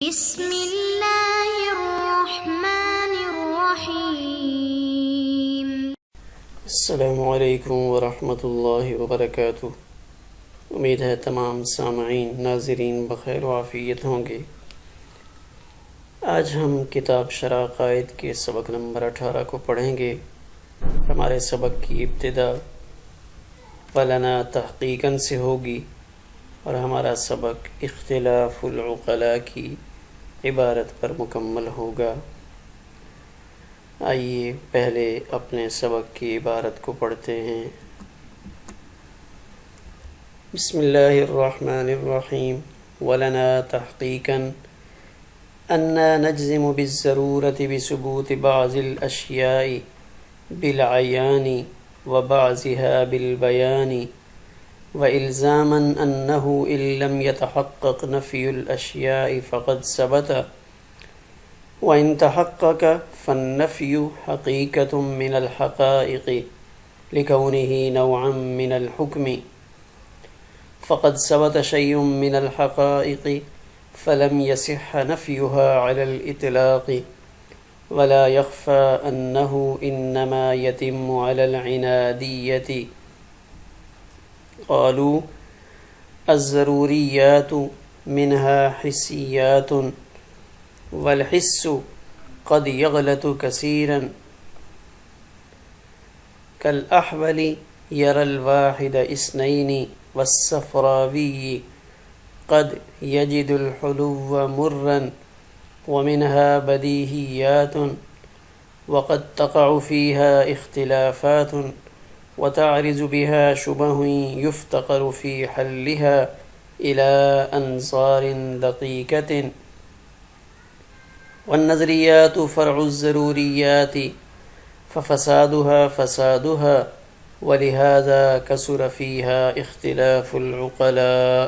بسم اللہ الرحمن الرحیم۔ السلام علیکم ورحمۃ اللہ وبرکاتہ۔ امید ہے تمام سامعین ناظرین بخیر و عافیت ہوں گے۔ آج ہم کتاب شرح عقائد کے سبق نمبر 18 کو پڑھیں گے۔ ہمارے سبق کی ابتدا ولنا تحقیقاً سے ہوگی اور ہمارا سبق اختلاف العقلاء کی عبارت پر مکمل ہوگا۔ آئیے پہلے اپنے سبق کی عبارت کو پڑھتے ہیں۔ بسم اللہ الرحمن الرحیم۔ ولنا تحقیقاً انا نجزم بالضرورة بثبوت بعض الاشیاء بالعیان وبعضها بالبیان وإلزاما أنه إن لم يتحقق نفي الأشياء فقد ثبت وإن تحقق فالنفي حقيقة من الحقائق لكونه نوعا من الحكم فقد ثبت شيء من الحقائق فلم يصح نفيها على الإطلاق ولا يخفى أنه إنما يتم على العنادية۔ قالوا الضروريات منها حسيات والحس قد يغلط كثيرا كالأحول يرى الواحد اثنين والصفراوي قد يجد الحلو مرا ومنها بديهيات وقد تقع فيها اختلافات وتعرض بها شبه يفتقر في حلها إلى أنظار دقيقة والنظريات فرع الضروريات ففسادها فسادها ولهذا كثر فيها اختلاف العقلاء۔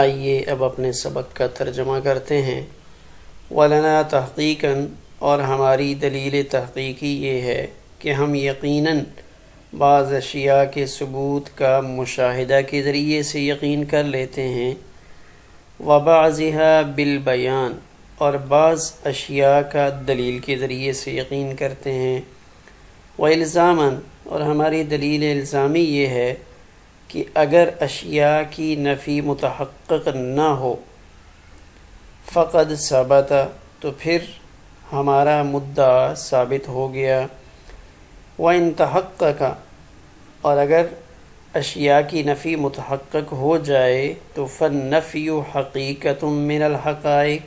آئیے اب اپنے سبق کا ترجمہ کرتے ہیں۔ ولنا تحقیقاً، اور ہماری دلیل تحقیقی یہ ہے کہ ہم یقیناً بعض اشیاء کے ثبوت کا مشاہدہ کے ذریعے سے یقین کر لیتے ہیں، وبعضها بالبیان، اور بعض اشیاء کا دلیل کے ذریعے سے یقین کرتے ہیں، والزاماً، اور ہماری دلیل الزامی یہ ہے کہ اگر اشیاء کی نفی متحقق نہ ہو فقد ثبت، تو پھر ہمارا مدعا ثابت ہو گیا، وَإِن تحقق، اور اگر اشیاء کی نفی متحقق ہو جائے تو فالنفی حقیقۃ من الحقائق،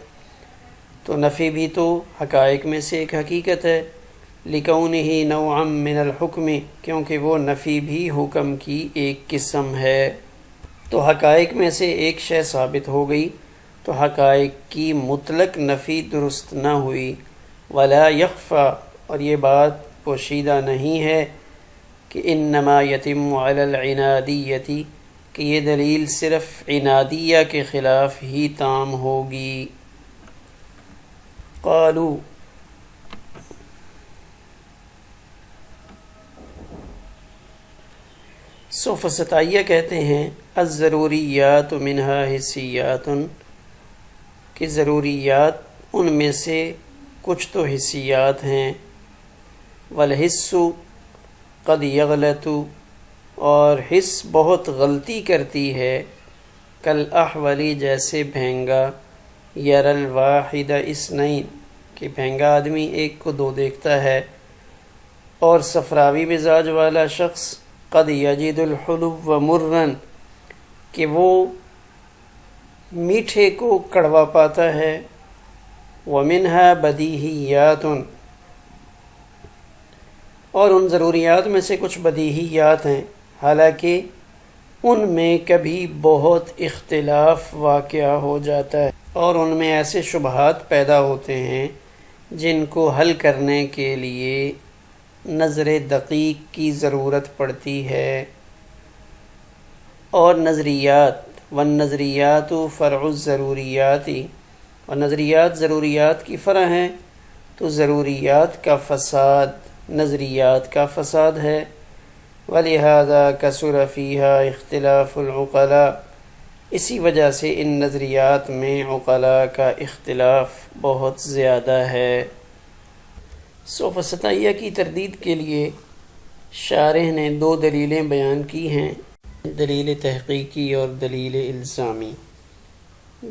تو نفی بھی تو حقائق میں سے ایک حقیقت ہے، لِكَوْنِهِ نوعا من الحکم، کیونکہ وہ نفی بھی حکم کی ایک قسم ہے۔ تو حقائق میں سے ایک شے ثابت ہو گئی تو حقائق کی مطلق نفی درست نہ ہوئی۔ ولا یخفی، اور یہ بات پوشیدہ نہیں ہے کہ انما یتم علی العنادیۃ، کہ یہ دلیل صرف عنادیہ کے خلاف ہی تام ہوگی۔ قالوا، سفسطائیہ کہتے ہیں الضروریات منها حسیات، کہ ضروریات ان میں سے کچھ تو حسیات ہیں، والحس قد یغلط، اور حس بہت غلطی کرتی ہے، کالاحول، جیسے بھینگا، یر الواحد اثنین، کہ بھینگا آدمی ایک کو دو دیکھتا ہے، اور صفراوی مزاج والا شخص قد یجد الحلو مرا، کہ وہ میٹھے کو کڑوا پاتا ہے، ومنها بدیہیات، اور ان ضروریات میں سے کچھ بدیہیات ہیں، حالانکہ ان میں کبھی بہت اختلاف واقع ہو جاتا ہے اور ان میں ایسے شبہات پیدا ہوتے ہیں جن کو حل کرنے کے لیے نظر دقیق کی ضرورت پڑتی ہے۔ اور نظریات، والنظریات فرع الضروریات، اور نظریات ضروریات کی فرع ہیں، تو ضروریات کا فساد نظریات کا فساد ہے۔ وَلِهَذَا كَثُرَ فِيهَا اخْتِلَافُ الْعُقَلَاءِ، اسی وجہ سے ان نظریات میں عقلاء کا اختلاف بہت زیادہ ہے۔ صوف ستائیہ کی تردید کے لیے شارح نے 2 دلیلیں بیان کی ہیں، دلیل تحقیقی اور دلیل الزامی۔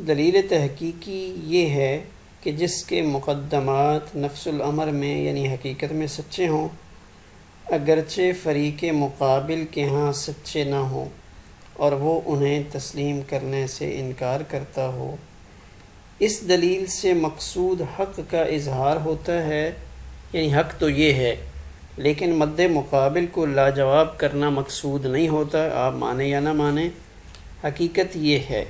دلیل تحقیقی یہ ہے کہ جس کے مقدمات نفس الامر میں یعنی حقیقت میں سچے ہوں، اگرچہ فریق مقابل کے ہاں سچے نہ ہوں اور وہ انہیں تسلیم کرنے سے انکار کرتا ہو۔ اس دلیل سے مقصود حق کا اظہار ہوتا ہے، یعنی حق تو یہ ہے لیکن مد مقابل کو لاجواب کرنا مقصود نہیں ہوتا، آپ مانیں یا نہ مانیں، حقیقت یہ ہے۔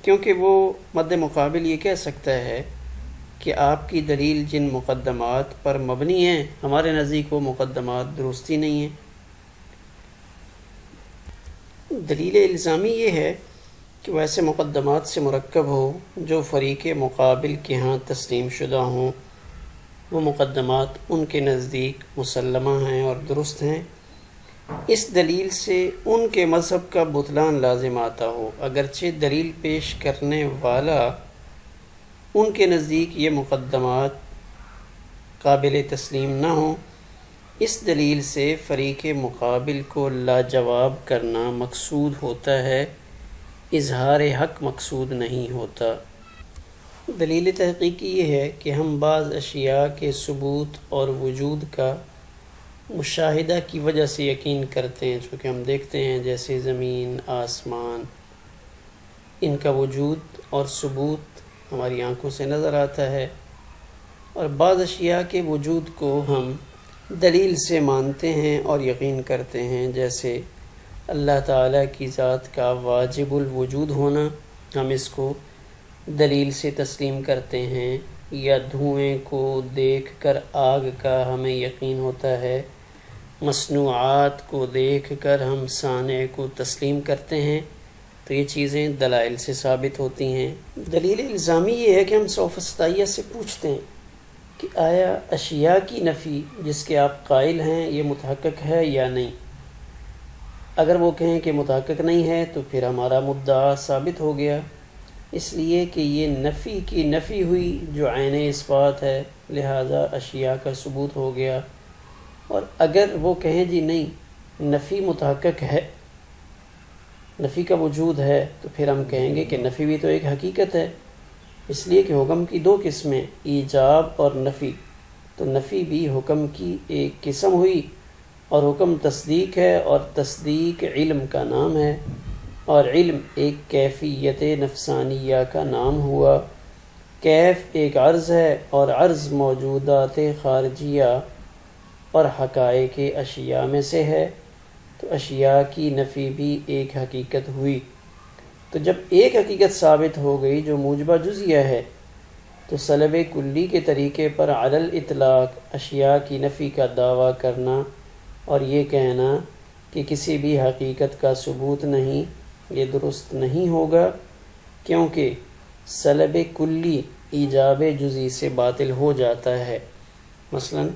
کیونکہ وہ مد مقابل یہ کہہ سکتا ہے کہ آپ کی دلیل جن مقدمات پر مبنی ہیں ہمارے نزدیک وہ مقدمات درستی نہیں ہیں۔ دلیل الزامی یہ ہے کہ وہ ایسے مقدمات سے مرکب ہو جو فریق مقابل کے ہاں تسلیم شدہ ہوں، وہ مقدمات ان کے نزدیک مسلمہ ہیں اور درست ہیں۔ اس دلیل سے ان کے مذہب کا بطلان لازم آتا ہو، اگرچہ دلیل پیش کرنے والا ان کے نزدیک یہ مقدمات قابل تسلیم نہ ہوں۔ اس دلیل سے فریق مقابل کو لاجواب کرنا مقصود ہوتا ہے، اظہار حق مقصود نہیں ہوتا۔ دلیل تحقیقی یہ ہے کہ ہم بعض اشیاء کے ثبوت اور وجود کا مشاہدہ کی وجہ سے یقین کرتے ہیں، چونکہ ہم دیکھتے ہیں جیسے زمین، آسمان، ان کا وجود اور ثبوت ہماری آنکھوں سے نظر آتا ہے، اور بعض اشیاء کے وجود کو ہم دلیل سے مانتے ہیں اور یقین کرتے ہیں، جیسے اللہ تعالیٰ کی ذات کا واجب الوجود ہونا، ہم اس کو دلیل سے تسلیم کرتے ہیں، یا دھوئیں کو دیکھ کر آگ کا ہمیں یقین ہوتا ہے، مصنوعات کو دیکھ کر ہم صانع کو تسلیم کرتے ہیں، تو یہ چیزیں دلائل سے ثابت ہوتی ہیں۔ دلیل الزامی یہ ہے کہ ہم صوف ستائیہ سے پوچھتے ہیں کہ آیا اشیاء کی نفی جس کے آپ قائل ہیں یہ متحقق ہے یا نہیں؟ اگر وہ کہیں کہ متحقق نہیں ہے تو پھر ہمارا مدعا ثابت ہو گیا، اس لیے کہ یہ نفی کی نفی ہوئی جو عین اثبات ہے، لہذا اشیاء کا ثبوت ہو گیا۔ اور اگر وہ کہیں جی نہیں نفی متحقق ہے، نفی کا وجود ہے، تو پھر ہم کہیں گے کہ نفی بھی تو ایک حقیقت ہے، اس لیے کہ حکم کی 2 قسمیں، ایجاب اور نفی، تو نفی بھی حکم کی ایک قسم ہوئی، اور حکم تصدیق ہے، اور تصدیق علم کا نام ہے، اور علم ایک کیفیت نفسانیہ کا نام ہوا۔ کیف ایک عرض ہے، اور عرض موجودات خارجیہ اور حقائق اشیاء میں سے ہے، تو اشیاء کی نفی بھی ایک حقیقت ہوئی۔ تو جب ایک حقیقت ثابت ہو گئی جو موجبہ جزیہ ہے، تو سلب کلی کے طریقے پر علی الاطلاق اشیاء کی نفی کا دعویٰ کرنا اور یہ کہنا کہ کسی بھی حقیقت کا ثبوت نہیں، یہ درست نہیں ہوگا، کیونکہ سلب کلی ایجاب جزئی سے باطل ہو جاتا ہے۔ مثلا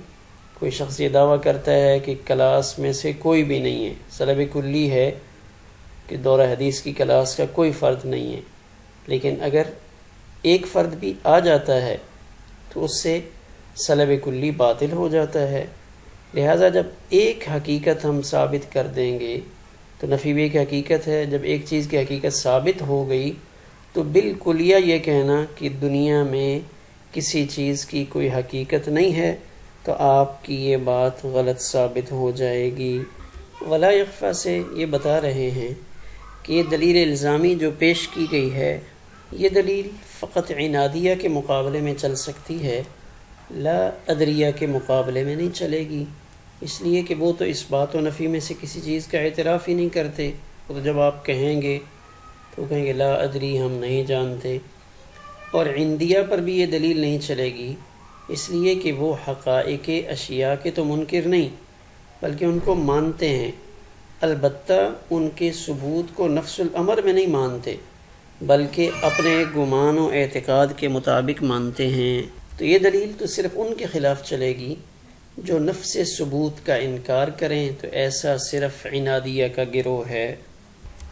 کوئی شخص یہ دعویٰ کرتا ہے کہ کلاس میں سے کوئی بھی نہیں ہے، سلب کلی ہے کہ دورہ حدیث کی کلاس کا کوئی فرد نہیں ہے، لیکن اگر ایک فرد بھی آ جاتا ہے تو اس سے سلب کلی باطل ہو جاتا ہے۔ لہٰذا جب ایک حقیقت ہم ثابت کر دیں گے تو نفی بھی ایک حقیقت ہے، جب ایک چیز کی حقیقت ثابت ہو گئی تو بالکلیہ یہ کہنا کہ دنیا میں کسی چیز کی کوئی حقیقت نہیں ہے تو آپ کی یہ بات غلط ثابت ہو جائے گی۔ ولا یخفیٰ سے یہ بتا رہے ہیں کہ یہ دلیل الزامی جو پیش کی گئی ہے، یہ دلیل فقط عنادیہ کے مقابلے میں چل سکتی ہے، لا ادریہ کے مقابلے میں نہیں چلے گی، اس لیے کہ وہ تو اس بات و نفی میں سے کسی چیز کا اعتراف ہی نہیں کرتے۔ تو جب آپ کہیں گے تو کہیں گے لا ادری، ہم نہیں جانتے۔ اور عندیہ پر بھی یہ دلیل نہیں چلے گی، اس لیے کہ وہ حقائق اشیاء کے تو منکر نہیں بلکہ ان کو مانتے ہیں، البتہ ان کے ثبوت کو نفس الامر میں نہیں مانتے بلکہ اپنے گمان و اعتقاد کے مطابق مانتے ہیں۔ تو یہ دلیل تو صرف ان کے خلاف چلے گی جو نفس ثبوت کا انکار کریں، تو ایسا صرف عنادیہ کا گروہ ہے۔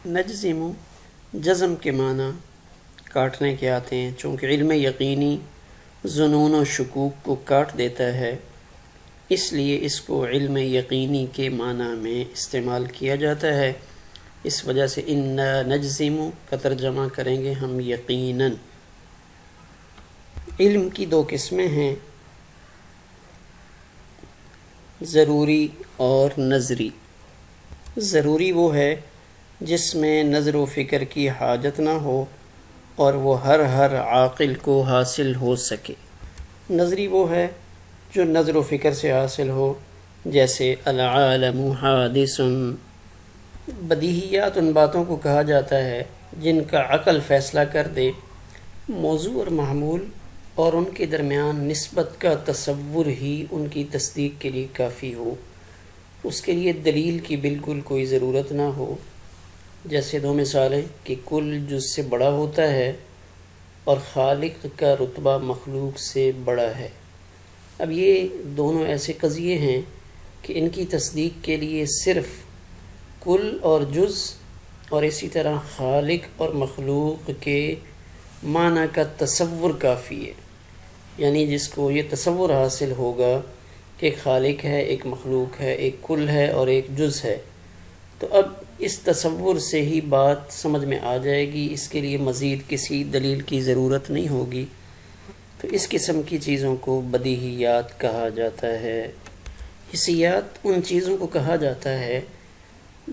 نجزم جزم کے معنی کاٹنے کے آتے ہیں، چونکہ علم یقینی ظنون و شکوک کو کاٹ دیتا ہے، اس لیے اس کو علم یقینی کے معنی میں استعمال کیا جاتا ہے۔ اس وجہ سے انا نجزم کا ترجمہ کریں گے ہم یقیناً۔ علم کی دو قسمیں ہیں، ضروری اور نظری۔ ضروری وہ ہے جس میں نظر و فکر کی حاجت نہ ہو اور وہ ہر عاقل کو حاصل ہو سکے۔ نظری وہ ہے جو نظر و فکر سے حاصل ہو، جیسے العالم حادث۔ بدیہیات ان باتوں کو کہا جاتا ہے جن کا عقل فیصلہ کر دے، موضوع اور محمول اور ان کے درمیان نسبت کا تصور ہی ان کی تصدیق کے لیے کافی ہو، اس کے لیے دلیل کی بالکل کوئی ضرورت نہ ہو۔ جیسے دو مثالیں کہ کل جز سے بڑا ہوتا ہے اور خالق کا رتبہ مخلوق سے بڑا ہے۔ اب یہ دونوں ایسے قضیے ہیں کہ ان کی تصدیق کے لیے صرف کل اور جز اور اسی طرح خالق اور مخلوق کے معنی کا تصور کافی ہے، یعنی جس کو یہ تصور حاصل ہوگا کہ ایک خالق ہے، ایک مخلوق ہے، ایک کل ہے اور ایک جز ہے، تو اب اس تصور سے ہی بات سمجھ میں آ جائے گی، اس کے لیے مزید کسی دلیل کی ضرورت نہیں ہوگی۔ تو اس قسم کی چیزوں کو بدیہیات کہا جاتا ہے۔ حسیات ان چیزوں کو کہا جاتا ہے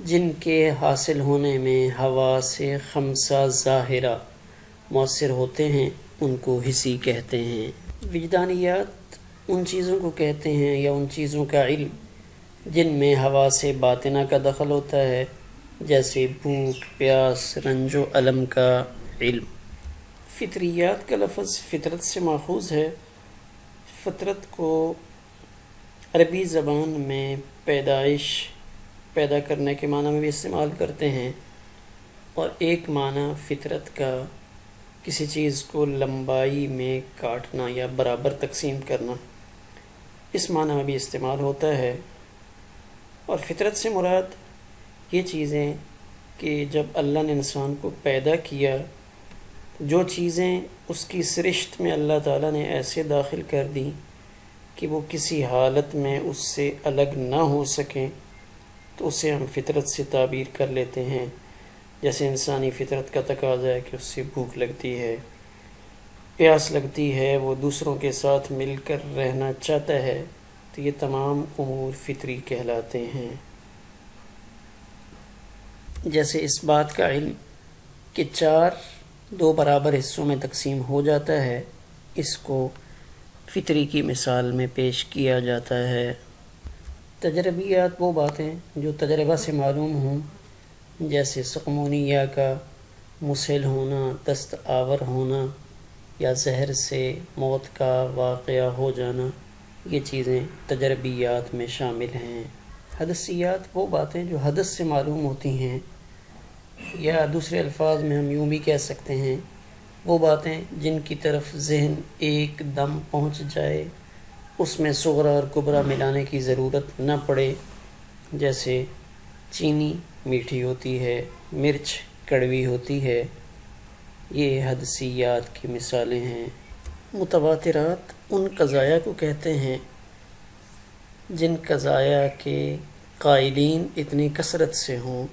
جن کے حاصل ہونے میں حواس خمسہ ظاہرہ مؤثر ہوتے ہیں، ان کو حسی کہتے ہیں۔ وجدانیات ان چیزوں کو کہتے ہیں یا ان چیزوں کا علم جن میں حواس باطنہ کا دخل ہوتا ہے، جیسے بھوک، پیاس، رنج و الم کا علم۔ فطریات کا لفظ فطرت سے ماخوذ ہے۔ فطرت کو عربی زبان میں پیدائش، پیدا کرنے کے معنی میں بھی استعمال کرتے ہیں، اور ایک معنی فطرت کا کسی چیز کو لمبائی میں کاٹنا یا برابر تقسیم کرنا، اس معنی میں بھی استعمال ہوتا ہے۔ اور فطرت سے مراد یہ چیزیں کہ جب اللہ نے انسان کو پیدا کیا، جو چیزیں اس کی سرشت میں اللہ تعالیٰ نے ایسے داخل کر دیں کہ وہ کسی حالت میں اس سے الگ نہ ہو سکیں، تو اسے ہم فطرت سے تعبیر کر لیتے ہیں۔ جیسے انسانی فطرت کا تقاضا ہے کہ اس سے بھوک لگتی ہے، پیاس لگتی ہے، وہ دوسروں کے ساتھ مل کر رہنا چاہتا ہے، تو یہ تمام امور فطری کہلاتے ہیں۔ جیسے اس بات کا علم کہ 4 2 برابر حصوں میں تقسیم ہو جاتا ہے، اس کو فطری کی مثال میں پیش کیا جاتا ہے۔ تجربیات وہ باتیں جو تجربہ سے معلوم ہوں، جیسے سقمونیہ کا مسل ہونا، دست آور ہونا یا زہر سے موت کا واقعہ ہو جانا، یہ چیزیں تجربیات میں شامل ہیں۔ حدثیات وہ باتیں جو حدث سے معلوم ہوتی ہیں، یا دوسرے الفاظ میں ہم یوں بھی کہہ سکتے ہیں وہ باتیں جن کی طرف ذہن ایک دم پہنچ جائے، اس میں صغرا اور کبرا ملانے کی ضرورت نہ پڑے، جیسے چینی میٹھی ہوتی ہے، مرچ کڑوی ہوتی ہے، یہ حدثیات کی مثالیں ہیں۔ متواترات ان قضایا کو کہتے ہیں جن قضایا کے قائلین اتنی کثرت سے ہوں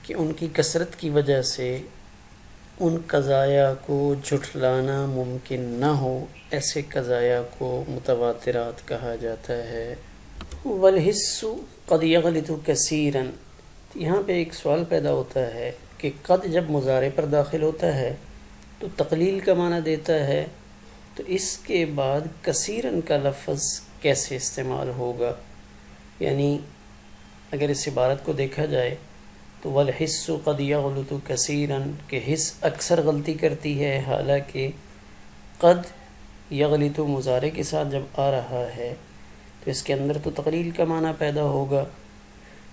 کہ ان کی کثرت کی وجہ سے ان قضایا کو جھٹلانا ممکن نہ ہو، ایسے قضایا کو متواترات کہا جاتا ہے۔ والحس قد یغلط کثیرا، یہاں پہ ایک سوال پیدا ہوتا ہے کہ قد جب مضارع پر داخل ہوتا ہے تو تقلیل کا معنی دیتا ہے، تو اس کے بعد کثیرن کا لفظ کیسے استعمال ہوگا؟ یعنی اگر اس عبارت کو دیکھا جائے تو والحس قد یغلط کثیرا، کہ حس اکثر غلطی کرتی ہے، حالانکہ قد یغلط مضارع کے ساتھ جب آ رہا ہے تو اس کے اندر تو تقلیل کا معنی پیدا ہوگا۔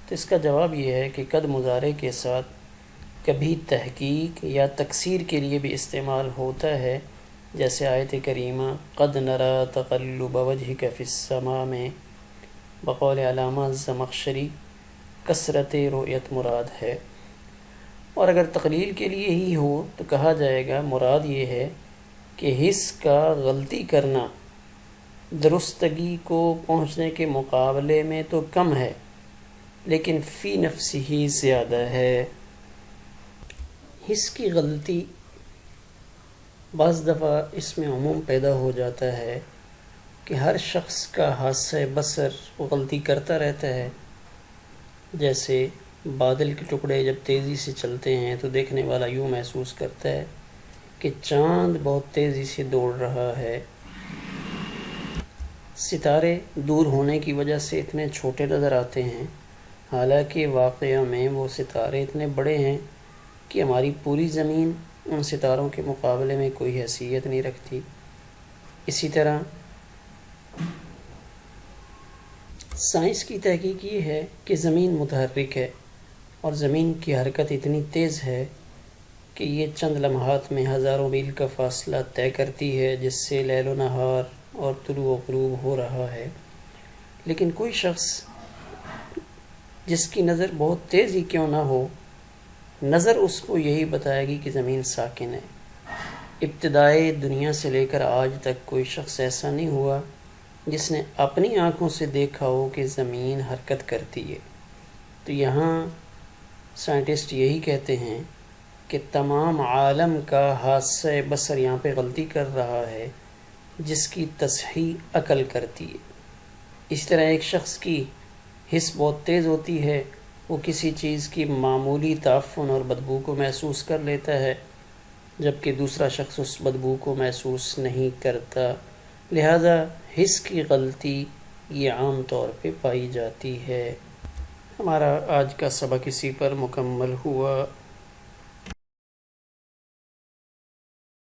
تو اس کا جواب یہ ہے کہ قد مضارع کے ساتھ کبھی تحقیق یا تکسیر کے لیے بھی استعمال ہوتا ہے، جیسے آیت کریمہ قد نرى تقلب وجهك في السماء میں بقول علامہ زمخشری کثرت رؤیت مراد ہے۔ اور اگر تقلیل کے لیے ہی ہو تو کہا جائے گا مراد یہ ہے کہ حس کا غلطی کرنا درستگی کو پہنچنے کے مقابلے میں تو کم ہے، لیکن فی نفس ہی زیادہ ہے۔ حس کی غلطی بعض دفعہ اس میں عموم پیدا ہو جاتا ہے کہ ہر شخص کا حاسہ بصر وہ غلطی کرتا رہتا ہے۔ جیسے بادل کے ٹکڑے جب تیزی سے چلتے ہیں تو دیکھنے والا یوں محسوس کرتا ہے کہ چاند بہت تیزی سے دوڑ رہا ہے۔ ستارے دور ہونے کی وجہ سے اتنے چھوٹے نظر آتے ہیں، حالانکہ واقعہ میں وہ ستارے اتنے بڑے ہیں کہ ہماری پوری زمین ان ستاروں کے مقابلے میں کوئی حیثیت نہیں رکھتی۔ اسی طرح سائنس کی تحقیق یہ ہے کہ زمین متحرک ہے، اور زمین کی حرکت اتنی تیز ہے کہ یہ چند لمحات میں ہزاروں میل کا فاصلہ طے کرتی ہے، جس سے لیل و نہار اور طلوع و غروب ہو رہا ہے۔ لیکن کوئی شخص جس کی نظر بہت تیز ہی کیوں نہ ہو، نظر اس کو یہی بتائے گی کہ زمین ساکن ہے۔ ابتدائے دنیا سے لے کر آج تک کوئی شخص ایسا نہیں ہوا جس نے اپنی آنکھوں سے دیکھا ہو کہ زمین حرکت کرتی ہے۔ تو یہاں سائنٹسٹ یہی کہتے ہیں کہ تمام عالم کا حاسہ بصر یہاں پہ غلطی کر رہا ہے، جس کی تصحیح عقل کرتی ہے۔ اس طرح ایک شخص کی حس بہت تیز ہوتی ہے، وہ کسی چیز کی معمولی تعفن اور بدبو کو محسوس کر لیتا ہے، جبکہ دوسرا شخص اس بدبو کو محسوس نہیں کرتا۔ لہذا حس کی غلطی یہ عام طور پہ پائی جاتی ہے۔ ہمارا آج کا سبق اسی پر مکمل ہوا۔